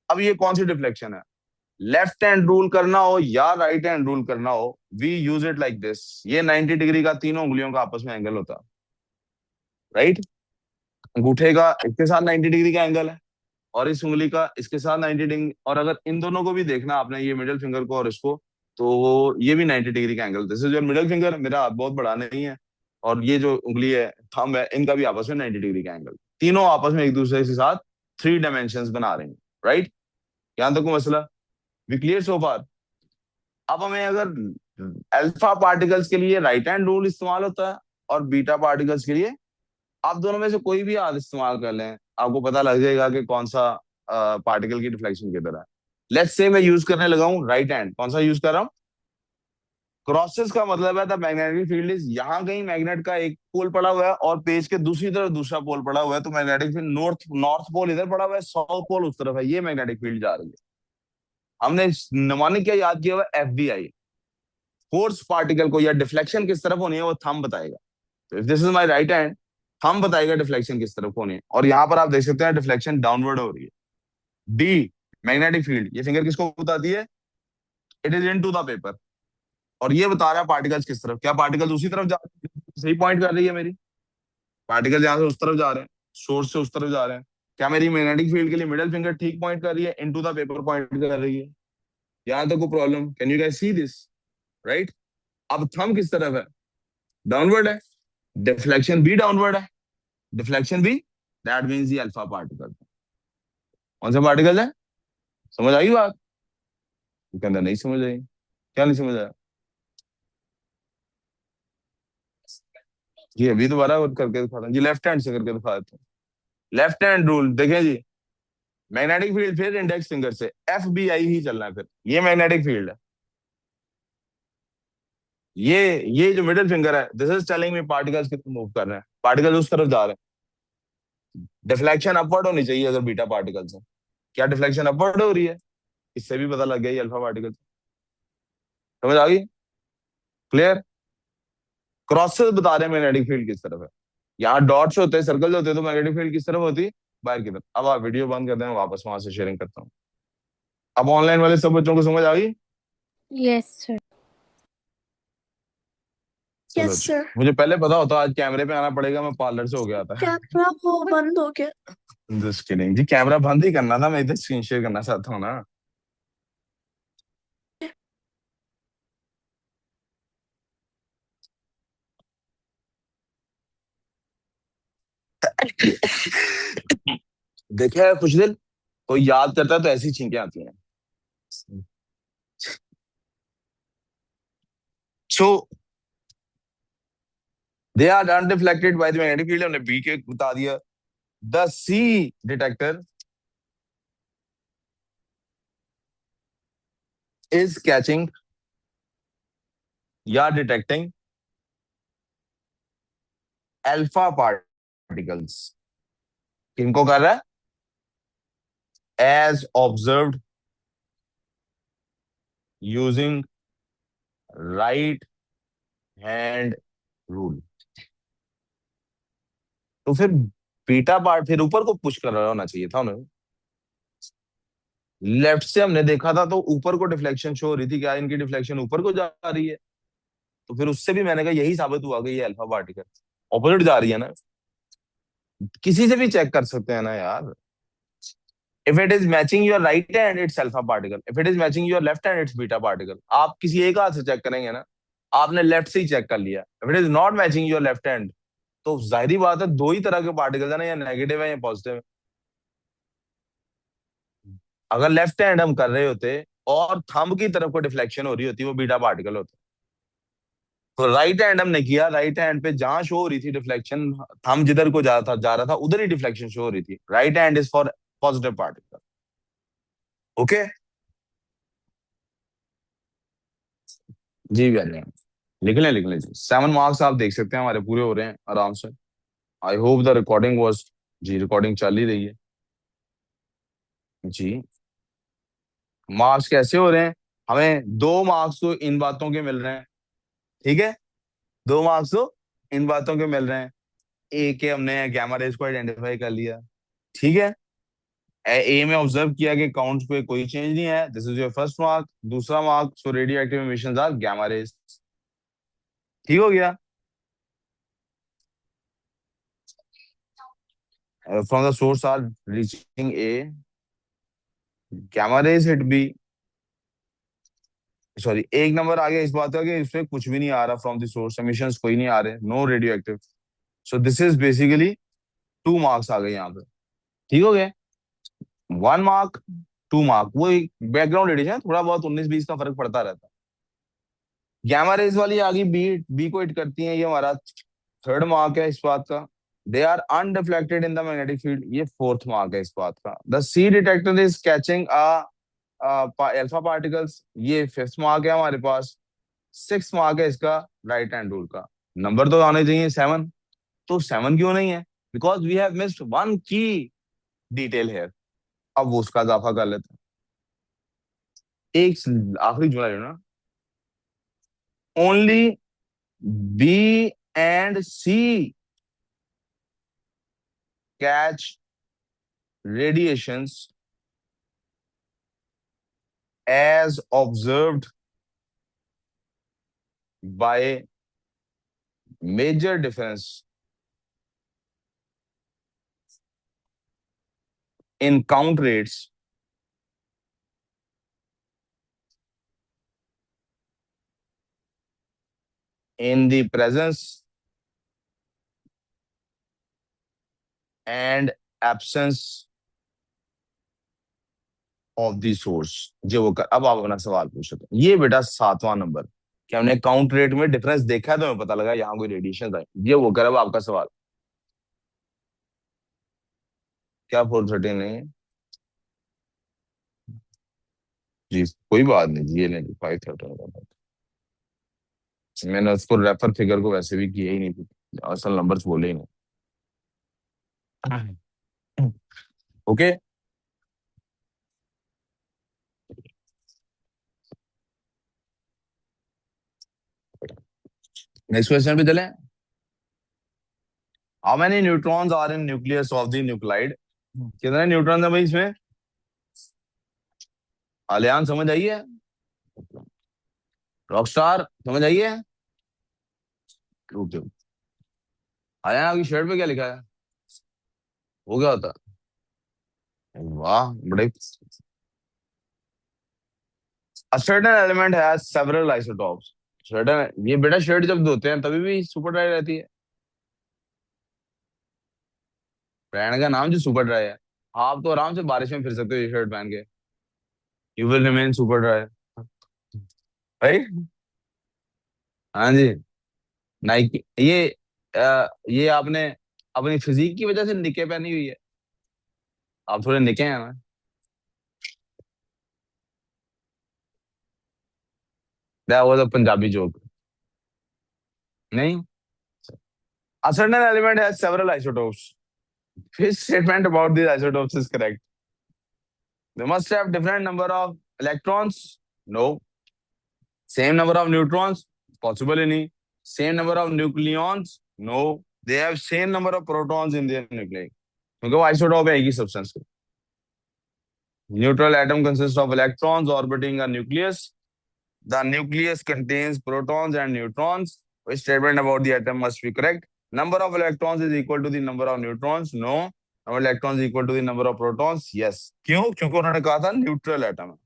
अब ये कौन सी डिफ्लेक्शन है? लेफ्ट हैंड रूल करना हो या राइट हैंड रूल करना हो, we use it like this. ये 90 डिग्री का तीनों उंगलियों का आपस में एंगल होता है, राइट? अंगूठे का इसके साथ 90 डिग्री का एंगल है, और इस उंगली का इसके साथ 90 डिग्री। और अगर इन दोनों को भी देखना आपने, ये मिडिल फिंगर को और इसको, तो ये भी 90 डिग्री का angle. This is your middle finger, मेरा हाथ बहुत बड़ा नहीं है, और ये जो उंगली है, थंब है, इनका भी आपस में 90 डिग्री का एंगल। तीनों आपस में एक दूसरे के साथ थ्री डायमेंशन बना रहे हैं, राइट? यहां तक को मसला वी क्लियर सो फार? अब हमें अगर अल्फा पार्टिकल्स के लिए राइट हैंड रूल इस्तेमाल होता है और बीटा पार्टिकल्स के लिए, आप दोनों में से कोई भी हाथ इस्तेमाल कर लें, आपको पता लग जाएगा कि कौन सा पार्टिकल की डिफ्लेक्शन किधर है। लेट्स से मैं यूज करने लगा हूं राइट हैंड। कौन सा यूज कर रहा हूं? क्रॉसेस का मतलब है द मैग्नेटिक फील्ड इज, यहाँ कहीं मैग्नेट का एक पोल पड़ा हुआ है और पेज के दूसरी तरफ दूसरा पोल पड़ा हुआ है, तो magnetic field north north pole इधर पड़ा हुआ है, साउथ पोल उस तरफ है, ये मैग्नेटिक फील्ड जा रही है। हमने नमानी क्या याद किया हुआ? FBI। फोर्स पार्टिकल को या डिफ्लेक्शन किस तरफ होनी है वो थंब बताएगा। तो if this is my right hand, thumb बताएगा डिफ्लेक्शन किस तरफ होनी है, और यहाँ पर आप देख सकते हैं डिफ्लेक्शन डाउनवर्ड हो रही है। डी, मैग्नेटिक फील्ड, ये फिंगर किसको बताती है? It is into the paper. और ये बता रहा है पार्टिकल्स किस तरफ, क्या पार्टिकल्स उसी तरफ जा रहे हैं? सही पॉइंट कर रही है मेरी। पार्टिकल यहाँ से उस तरफ जा रहे हैं, सोर्स से उस तरफ जा रहे हैं। क्या मेरी मैग्नेटिक फील्ड के लिए मिडिल फिंगर ठीक पॉइंट कर रही है? इन टू द पेपर पॉइंट कर रही है। यहाँ तक कोई problem? Can you guys see this? Right? अब थंब किस तरफ है? डाउनवर्ड है। डिफ्लेक्शन भी डाउनवर्ड है। डिफ्लेक्शन भी, that means the alpha particle. कौन सा पार्टिकल है? समझ आई बात? वो कहता नहीं समझ आई। क्या नहीं समझ आया? ये अभी दोबारा और करके दिखाता हूँ जी, लेफ्ट हैंड से करके दिखा देता हूँ। लेफ्ट हैंड रूल देखें जी। मैग्नेटिक फील्ड फिर इंडेक्स फिंगर से FBI ही चलना है, फिर ये मैग्नेटिक फील्ड है। ये जो मिडिल फिंगर है, this is telling me particles कितना मूव कर रहे हैं, पार्टिकल उस तरफ जा रहे हैं। डिफ्लेक्शन अपवर्ड होनी चाहिए अगर बीटा पार्टिकल्स है। क्या डिफ्लेक्शन अपवर्ड हो रही है? इससे भी पता लग गया ये अल्फा पार्टिकल। समझ आ गई? क्लियर? क्रॉसेस बता रहे हैं मैग्नेटिक फील्ड किस तरफ है। यहाँ डॉट्स होते हैं, सर्कल होते हैं, तो मैग्नेटिक फील्ड किस तरफ होती है? बाहर की तरफ। अब आप वीडियो बंद कर दें, वापस वहां से शेयरिंग करता हूँ। अब ऑनलाइन वाले सब बच्चों को समझ आ गई? Yes sir. चलो यस जी, सर। मुझे पहले पता होता आज कैमरे पे आना पड़ेगा, मैं पार्लर से हो गया था। कैमरा वो बंद हो गया। जस्ट किडिंग जी, कैमरा बंद ही करना था, मैं इधर स्क्रीन शेयर करना चाहता हूँ ना। देखा है कुछ दिन कोई याद करता है तो ऐसी छींकें आती हैं। So they are unreflected by the magnetic field, हमने बी के बता दिया। The C detector is catching या डिटेक्टिंग अल्फा पार्टिकल्स। किनको कर रहा है? As observed using right hand rule. तो फिर बीटा पार्ट फिर ऊपर को पुश कर रहा होना चाहिए था उन्हें। लेफ्ट से हमने देखा था तो ऊपर को डिफ्लेक्शन शो हो रही थी, क्या इनकी डिफ्लेक्शन ऊपर को जा रही है? तो फिर उससे भी मैंने कहा यही साबित हुआ कि ये अल्फा पार्टिकल ऑपोजिट जा रही है ना। किसी से भी चेक कर सकते हैं ना यार। If it is matching your right hand it's alpha particle, if it is matching your left hand it's beta particle. आप किसी एक हाथ से चेक करेंगे ना, आपने लेफ्ट से ही चेक कर लिया। If it is not matching your left hand तो जाहिर बात है दो ही तरह के पार्टिकल है ना, या नेगेटिव है या पॉजिटिव है। अगर लेफ्ट हैंड हम कर रहे होते और थंब की तरफ को डिफ्लेक्शन हो रही होती वो बीटा पार्टिकल होता। तो राइट हैंड हमने किया, राइट हैंड पे जहां शो हो रही थी डिफ्लेक्शन, थंब जिधर को जा रहा था उधर ही डिफ्लेक्शन शो हो रही थी। Right hand is for positive particle. Okay जी भैया, लिख लें जी। 7 मार्क्स आप देख सकते हैं हमारे पूरे हो रहे हैं आराम से। I hope the recording was, जी रिकॉर्डिंग चल ही रही है जी। मार्क्स कैसे हो रहे हैं? हमें 2 मार्क्स तो इन बातों के मिल रहे हैं, ठीक है। 2 मार्क्स तो इन बातों के मिल रहे हैं। ए के हमने गैमा रेज को आइडेंटिफाई कर लिया, ठीक है। ए में ऑब्जर्व किया कि काउंट पे कोई चेंज नहीं है, this is your first mark. दूसरा mark, so radioactive emissions are gamma rays. ठीक हो गया। From the source are reaching A, gamma rays hit B. Sorry, एक नंबर आ गया इस बात का कि इसमें कुछ भी नहीं आ रहा फ्रॉम द सोर्स, एमिशंस कोई नहीं आ रहे, no radioactive. So this is basically 2 marks आ गए यहाँ पे। ठीक हो गया। 1 मार्क, 2 मार्क, वो बैकग्राउंड रेडिएशन है, थोड़ा बहुत 19-20 का फर्क पड़ता रहता है। गैमा रेज वाली आ गई बी, बी को हिट करती है, ये हमारा 3rd मार्क है इस बात का। They are undeflected in the magnetic field, ये 4th मार्क है इस बात का। The C detector is catching alpha particles, ये 5th मार्क है हमारे पास। 6th मार्क है इसका राइट हैंड रूल का। नंबर तो आने चाहिए 7, तो 7 क्यों नहीं है? Because we have missed one key detail here. अब वो उसका इजाफा कर लेते हैं। एक आखिरी जुमला है ना, only B and C catch radiations as observed by major difference in count rates in the presence and absence of the source. जो वो कर, अब आप अपना सवाल पूछ सकते हैं। ये बेटा 7वां नंबर कि हमने काउंट रेट में डिफरेंस देखा है तो हमें पता लगा यहाँ कोई रेडिएशन है। ये वो कर, अब आपका सवाल क्या 430 नहीं है? जी कोई बात नहीं जी, ये नहीं 530। मैंने उसको रेफर फिगर को वैसे भी किया ही नहीं, असल नंबर्स बोले ही नहीं। ओके, नेक्स्ट क्वेश्चन पे चलें। How many neutrons are in nucleus of the nuclide? कितने न्यूट्रॉन है भाई इसमें? अलियान समझ आइए, रॉकस्टार समझ आइए। रुक जाओ, अलियान आपकी शर्ट पे क्या लिखा है? वो क्या होता है? वाह बड़े। A certain element has several isotopes. Certain, ये बेटा शर्ट जब धोते हैं तभी भी सुपर ड्राई रहती है। ब्रांड का नाम जो सुपर ड्राई है। आप तो आराम से बारिश में फिर सकते हो ये शर्ट पहन के, you will remain super dry. भाई, हाँ जी। नाइकी ये आपने अपनी फिजिक की वजह से निके पहनी हुई है, आप थोड़े निके हैं ना। That was a Punjabi joke. नहीं? A certain element has several isotopes. Which statement about these isotopes is correct? They must have different number of electrons. No. Same number of neutrons? Possibly नहीं. Same number of nucleons? No. They have same number of protons in their nuclei. क्योंकि वो isotope है एक ही substance के. Neutral atom consists of electrons orbiting a nucleus. The nucleus contains protons and neutrons. Which statement about the atom must be correct? Number of electrons is equal to the number of neutrons. No. Number of electrons is equal to the number of protons. Yes. क्यों? क्योंकि उन्होंने कहा था neutral atom है.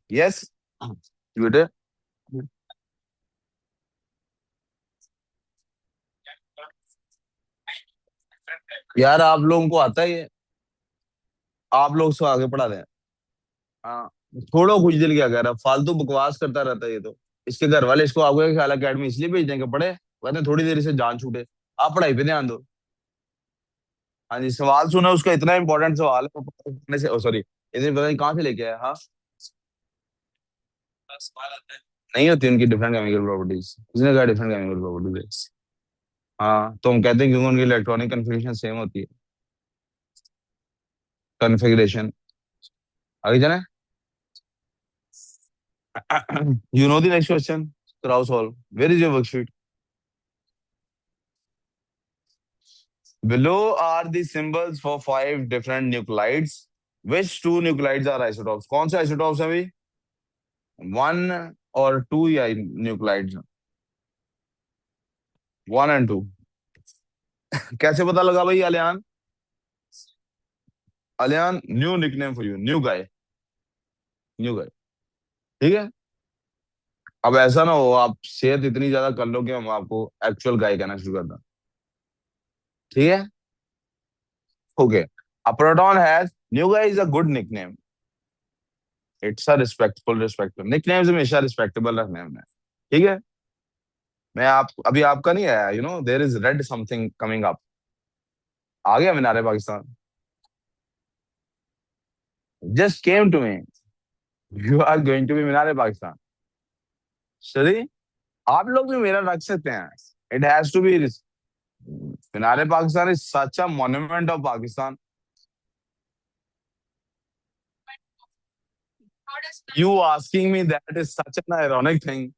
Yes. बेटे यार आप लोगों को आता है ये. आप लोग उसको आगे पढ़ा दें. हाँ. छोड़ो कुछ दिल क्या कह रहा, फालतू बकवास करता रहता है ये तो. इसके घर वाले इसको आपको ख्याल अकेडमी इसलिए भेज देंगे पढ़े, कहते हैं थोड़ी देर इसे जान छूटे. आप पढ़ाई पे ध्यान दो. हाँ जी, सवाल सुना उसका, इतना इंपॉर्टेंट सवाल है पढ़ने से. सॉरी, इतनी पता नहीं कहाँ से लेके आया. हाँ, नहीं होती उनकी डिफरेंट केमिकल प्रॉपर्टीज. किसने कहा डिफरेंट केमिकल प्रॉपर्टीज? हाँ, तो हम कहते हैं क्योंकि उनकी इलेक्ट्रॉनिक कन्फिग्रेशन सेम होती है. कन्फिग्रेशन. आगे जाना. You know the next question. Kraus Hall. Where is your worksheet? Below are the symbols for 5 different nuclides. Which 2 nuclides are isotopes? कौन से isotopes हैं अभी? 1 और 2 या nuclides? 1 and 2. कैसे पता लगा भाई Aliyan? Aliyan, new nickname for you, new guy. New guy. ठीक है. अब ऐसा ना हो आप सेहत इतनी ज्यादा कर लो कि हम आपको एक्चुअल गाय कहना शुरू कर दें. ठीक है. Okay. A proton has new guy is a good nickname. It's a respectful. Nicknames हमेशा respectable रखने हैं हमने. ठीक है. मैं आप अभी आपका नहीं आया. You know there is red something coming up. आ गया मीनारे Pakistan. Just came to me. You are going to be मीनारे पाकिस्तान. सही. आप लोग भी मेरा रख सकते हैं. It has to be मीनारे Pakistan is such a monument of Pakistan. You asking me that is such an ironic thing.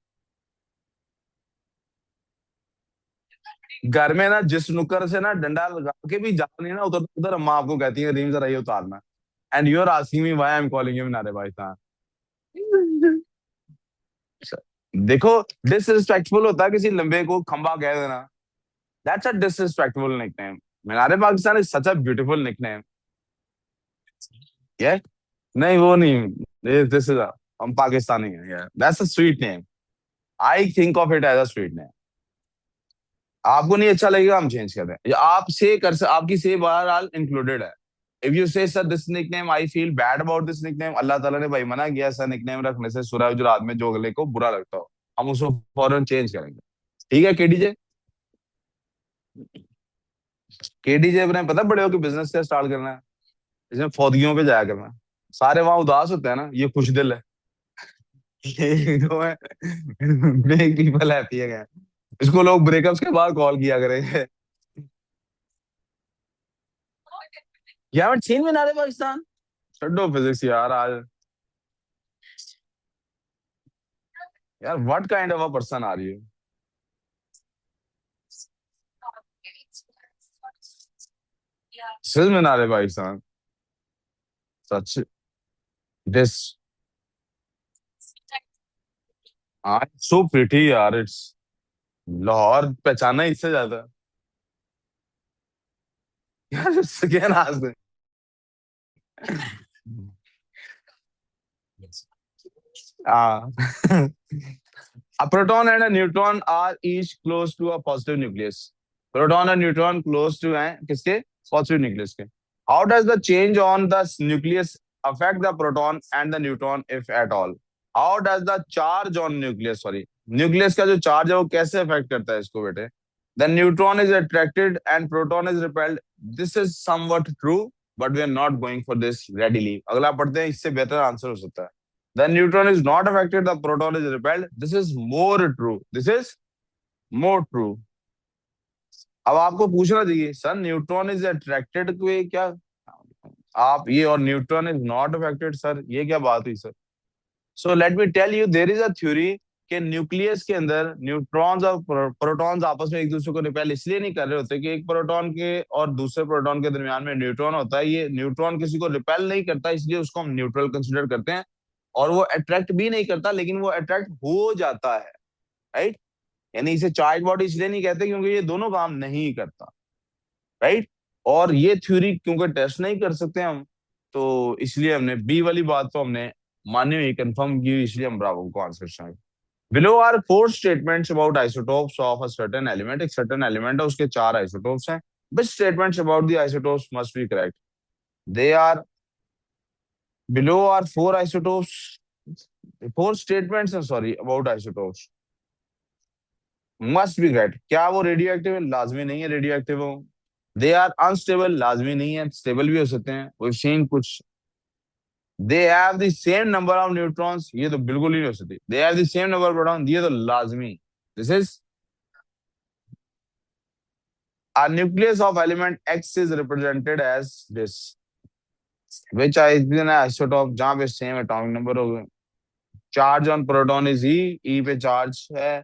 घर में ना जिस नुक्कर से ना डंडा लगा के भी जा नहीं ना उधर उधर अम्मा आपको कहती है रीम जरा ये उतारना. And you are asking me why I am calling you Minare Pakistan. देखो डिसरिस्पेक्टफुल होता है किसी लंबे को खंबा कह देना. That's a disrespectful nickname. Minare Pakistan is such a beautiful nickname. ये नहीं वो नहीं. दिस इज हम पाकिस्तानी हैं. यार that's a sweet name. I think of it as a sweet name. आपको नहीं अच्छा लगेगा हम चेंज कर दें. आप से कर आपकी से बहरहाल इंक्लूडेड है. If you say sir this nickname I feel bad about this nickname, Allah ताला ने भाई मना किया ऐसा निकनेम रखने से सूरह हुजरात में जो अगले को बुरा लगता हो हम उसको फौरन चेंज करेंगे. ठीक है केडीजे. केडीजे ने पता बड़े होकर बिजनेस क्या स्टार्ट करना है. इसमें फौजियों पे जाया करना है. सारे वहां उदास होते हैं ना, ये खुश दिल है. ये जो है मेक पीपल हैप्पी है. इसको लोग ब्रेकअप्स के बाद कॉल किया करेंगे. You haven't seen मीनारे पाकिस्तान? छोड़ो फिजिक्स यार आज. यार what kind of a person are you? Still मीनारे पाकिस्तान. Such this. हाँ so pretty यार. It's लाहौर पहचाना इससे ज्यादा. यार इसके नाज में. हाँ. A proton and a neutron are each close to a positive nucleus. Proton and neutron close to हैं किसके? Positive nucleus के. How does the change on the nucleus affect the proton and the neutron if at all? How does the charge on nucleus, sorry, nucleus का जो charge है वो कैसे affect करता है इसको बेटे? The neutron is attracted and proton is repelled. This is somewhat true, but we are not going for this readily. अगला पढ़ते हैं, इससे बेहतर आंसर हो सकता है. The neutron is not affected, the proton is repelled. This is more true. This is more true. अब आपको पूछना चाहिए sir neutron is attracted to क्या आप ये और neutron is not affected sir ये क्या बात हुई sir so let me tell you there is a theory कि न्यूक्लियस के अंदर न्यूट्रॉन्स और प्रोटॉन्स आपस में एक दूसरे को रिपेल इसलिए नहीं कर रहे होते कि एक प्रोटॉन के और दूसरे प्रोटॉन के दरमियान में न्यूट्रॉन होता है ये न्यूट्रॉन किसी को रिपेल नहीं करता इसलिए उसको हम न्यूट्रल कंसिडर करते हैं और वो अट्रैक्ट भी नहीं करता लेकिन वो अट्रैक्ट हो जाता है राइट यानी इसे चार्ज बॉडी इसलिए नहीं कहते क्योंकि ये दोनों काम नहीं करता राइट और ये थ्योरी क्योंकि टेस्ट नहीं कर सकते हम तो इसलिए हमने बी वाली बात तो हमने मानी हुई कंफर्म की हुई, इसलिए हम ब्रावो को आंसर चाहिए below are four statements about isotopes of a certain element एक सर्टेन एलिमेंट है उसके चार आइसोटोप्स हैं which statements about the isotopes must be correct they are below are four statements sorry about isotopes must be correct क्या वो radio active है लाजमी नहीं है रेडियो एक्टिव हो दे आर अनस्टेबल लाजमी नहीं है स्टेबल भी हो सकते हैं we've seen कुछ they have the same number of neutrons ये तो बिल्कुल ही नहीं हो सकती they have the same number of proton ये तो लाजमी this is a nucleus of element X is represented as this which is an isotope जहां पे सेम एटॉमिक नंबर हो गए चार्ज ऑन प्रोटॉन इज ई पे चार्ज है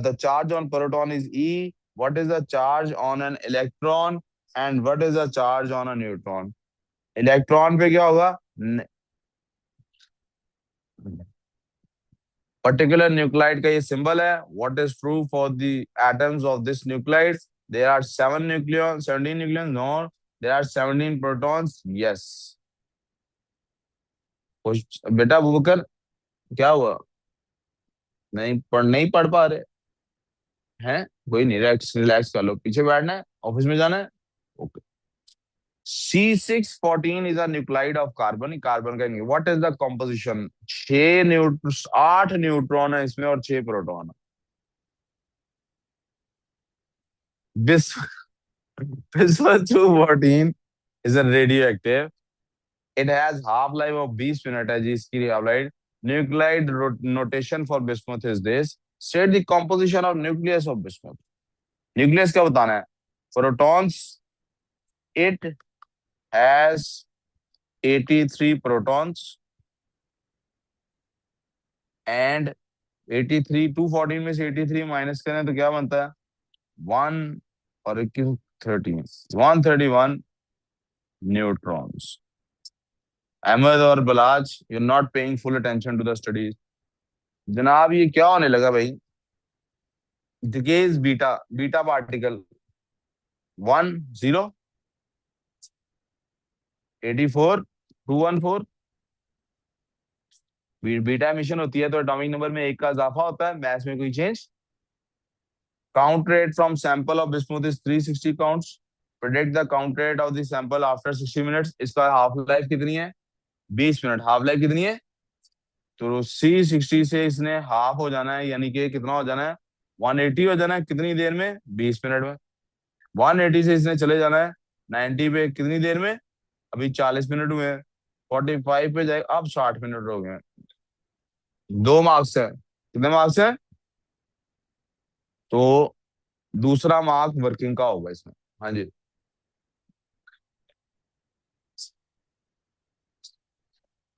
the charge on proton is E. What is the charge on an electron and what is the charge on a neutron? Electron पे क्या होगा particular nuclide का ये symbol है what is true for the atoms of this nuclide there are 17 nucleon no there are 17 protons yes बेटा अबूबकर क्या हुआ नहीं पढ़ पा रहे हैं कोई नहीं रिलैक्स कर लो पीछे बैठना है ऑफिस में जाना है okay C614 is a nuclide of carbon carbon का what is the composition 8 neutron है इसमें और 6 proton this Bismuth 214 is a radioactive. It has half-life of 20 minute है जी इसकी half-life. Nuclide notation for bismuth is this. State the composition of nucleus of bismuth. Nucleus क्या बताना है? Protons. It has 83 protons and 83 214 में से 83 minus करें तो क्या बनता है 1 और 13 131 न्यूट्रॉन्स अहमद और Balaj you are not paying full attention to the studies जनाब ये क्या होने लगा भाई decays beta particle 1 0 84 214 beta emission होती है तो एटॉमिक नंबर में एक का इजाफा होता है मैथ में कोई change count rate from sample of bismuth is 360 counts predict the count rate of the sample after 60 minutes इसका हाफ लाइफ कितनी है 20 मिनट हाफ लाइफ कितनी है तो C60 से इसने हाफ हो जाना है यानी कि कितना हो जाना है 180 हो जाना है कितनी देर में 20 मिनट में 180 से इसने चले जाना है 90 पे कितनी देर में अभी 40 मिनट हुए हैं 45 पे जाएगा अब 60 मिनट हो गए 2 मार्क्स है कितने मार्क्स है तो दूसरा मार्क वर्किंग का होगा इसमें हाँ जी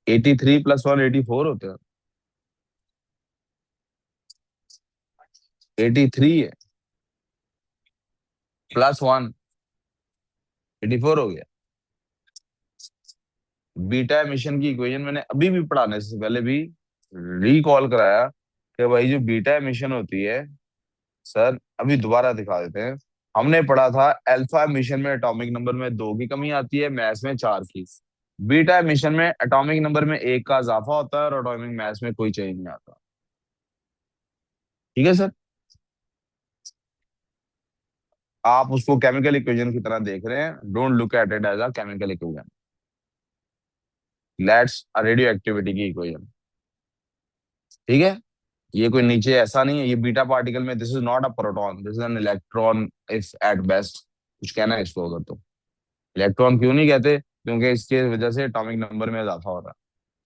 83 + 1 84 होते हैं 83 है +1 84 हो गया बीटा एमिशन की इक्वेशन मैंने अभी भी पढ़ाने से पहले भी रिकॉल कराया कि भाई जो बीटा एमिशन होती है सर अभी दोबारा दिखा देते हैं हमने पढ़ा था अल्फा एमिशन में एटॉमिक नंबर में 2 की कमी आती है मैथ्स में 4 की बीटा एमिशन में एटॉमिक नंबर में 1 का इजाफा होता है और एटॉमिक मैथ्स में कोई चेंज नहीं आता ठीक है सर आप उसको केमिकल इक्वेशन की तरह देख रहे हैं don't look at it as a chemical equation let's a radio activity की इक्वेशन ठीक है ये कोई नीचे ऐसा नहीं है ये बीटा पार्टिकल में this is not a proton this is an electron if at best कुछ कहना है इसको अगर तो इलेक्ट्रॉन क्यों नहीं कहते क्योंकि इसके वजह से एटॉमिक नंबर में इजाफा हो रहा है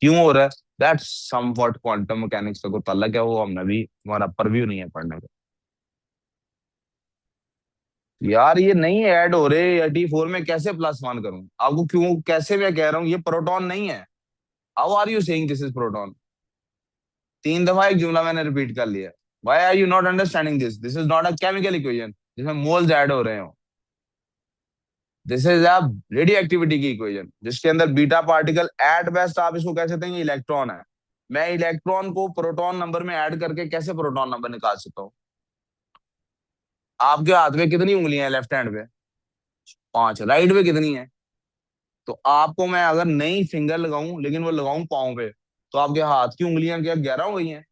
क्यों हो रहा है? दैट्स समवॉट क्वांटम मैकेनिक्स का कोई ताल्लुक है, वो हमने भी, हमारा परव्यू नहीं है पढ़ने का। यार ये नहीं ऐड हो रहे, या T4 में कैसे +1 करूं आपको? क्यों, कैसे मैं कह रहा हूँ ये प्रोटॉन नहीं है? How are you saying this is proton? 3 दफा एक जुमला मैंने रिपीट कर लिया। Why are you not understanding this? This is not a chemical equation जिसमें मोल्स ऐड हो रहे हो। This is a radio activity की इक्वेशन जिसके अंदर बीटा पार्टिकल, एट बेस्ट आप इसको कह सकते हैं इलेक्ट्रॉन है। मैं इलेक्ट्रॉन को प्रोटॉन नंबर में ऐड करके कैसे प्रोटॉन नंबर निकाल सकता हूँ? आपके हाथ में कितनी उंगलियां हैं लेफ्ट हैंड पे? 5। राइट पे कितनी है? तो आपको मैं अगर नई फिंगर लगाऊं, लेकिन वो लगाऊं पाँव पे, तो आपके हाथ की उंगलियां क्या 11 हो गई हैं?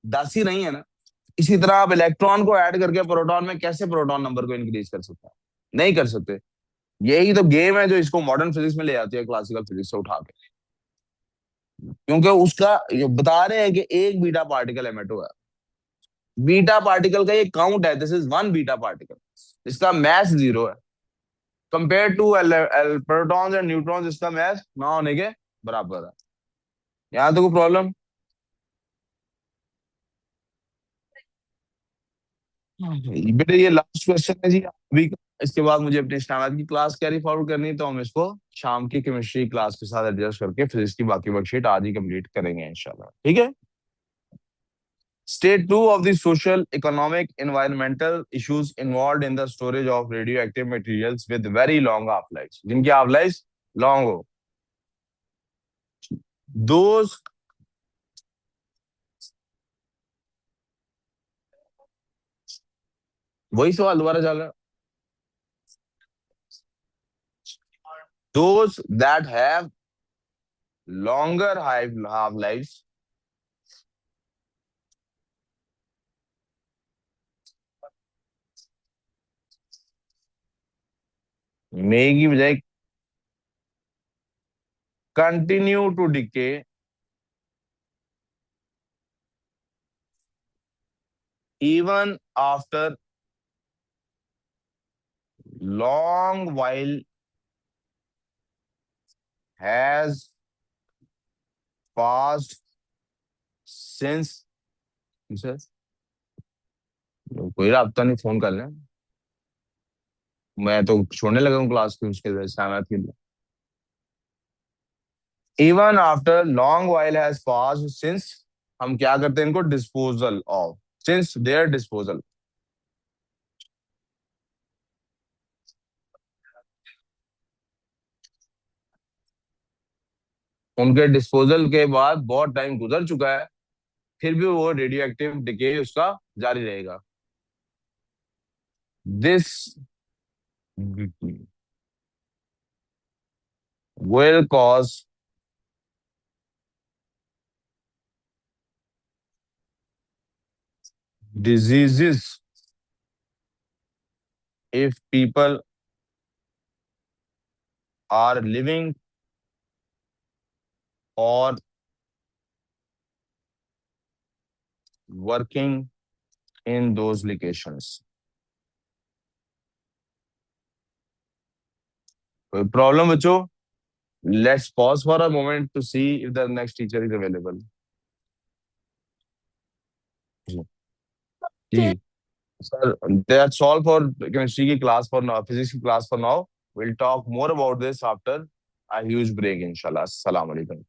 10 ही नहीं है ना? इसी तरह आप इलेक्ट्रॉन को ऐड करके प्रोटॉन में कैसे प्रोटॉन नंबर को इंक्रीज कर सकते हैं? नहीं कर सकते। यही तो गेम है जो इसको मॉडर्न फिजिक्स में ले आती है क्लासिकल फिजिक्स से उठा के। क्योंकि उसका ये बता रहे हैं कि एक बीटा पार्टिकल एमिट हुआ है। बीटा पार्टिकल का ये काउंट है, दिस इज 1 बीटा पार्टिकल। इसका मैस 0 है compare to protons and neutrons, इसका मैस ना होने के बराबर है। यहाँ तो कोई प्रॉब्लम? बेटे ये लास्ट क्वेश्चन है जी अभी का। इसके बाद मुझे अपनी स्टैंडर्ड की क्लास कैरी फॉरवर्ड करनी है, तो हम इसको शाम की केमिस्ट्री क्लास के साथ एडजस्ट करके फिजिक्स की बाकी वर्कशीट आज ही कंप्लीट करेंगे इंशाल्लाह, ठीक है? State 2 of the social, economic, environmental issues involved in the storage of radioactive materials with very long half-lives, जिनकी half-lives long हो। Those वही सवाल दोबारा चल रहा है। Those that have longer half-lives may की बजाय continue to decay even after long while has passed since। कोई राब्ता नहीं, फोन कर लें। मैं तो छोड़ने लगा हूँ क्लास की उसके लिए सहमत के लिए। Even after long while has passed since, हम क्या करते हैं इनको disposal of, since there disposal. उनके डिस्पोजल के बाद बहुत टाइम गुजर चुका है, फिर भी वो रेडियो एक्टिव डिके उसका जारी रहेगा। This will cause diseases if people are living or working in those locations। कोई प्रॉब्लम बच्चों? Let's pause for a moment to see if the next teacher is available। Ji sir, that's all for chemistry की class for now, physics की class for now। We'll talk more about this after a huge break inshallah। Assalamu alaikum।